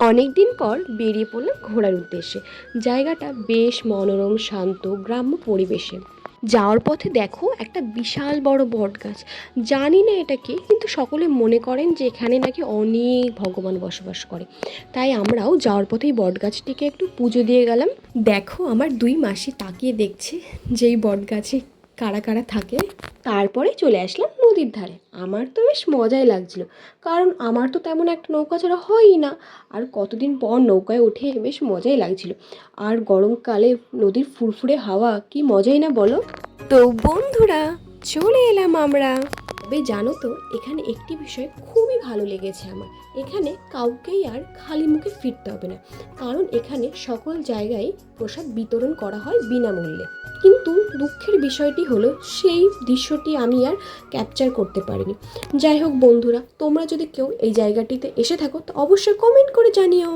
অনেক দিন পর বেরিয়ে পড়লাম ঘোরার উদ্দেশ্যে। জায়গাটা বেশ মনোরম, শান্ত, গ্রাম্য পরিবেশে। যাওয়ার পথে দেখো একটা বিশাল বড় বট গাছ। জানি না এটা কি, কিন্তু সকলে মনে করেন যে এখানে নাকি অনেক ভগবান বসবাস করে। তাই আমরাও যাওয়ার পথেই বট গাছটিকে একটু পুজো দিয়ে গেলাম। দেখো আমার দুই মাসি তাকিয়ে দেখছে যেই বট গাছে কারা কারা থাকে। তারপরে চলে আসলাম নদীর ধারে। আমার তো বেশ মজাই লাগছিল, কারণ আমার তো তেমন একটা নৌকা ছাড়া হয়ই না। আর কতদিন পর নৌকায় উঠে বেশ মজাই লাগছিল। আর গরমকালে নদীর ফুরফুরে হাওয়া কি মজাই না বলো। তো বন্ধুরা, চলে এলাম আমরা। তবে জানো তো, এখানে একটি বিষয় খুবই ভালো লেগেছে আমার। এখানে কাউকেই আর খালি মুখে ফিরতে হবে না, কারণ এখানে সকল জায়গায় প্রসাদ বিতরণ করা হয় বিনামূল্যে। কিন্তু দুঃখের বিষয়টি হলো সেই দৃশ্যটি আমি আর ক্যাপচার করতে পারিনি। যাই হোক বন্ধুরা, তোমরা যদি কেউ এই জায়গাটিতে এসে থাকো তো অবশ্যই কমেন্ট করে জানিও।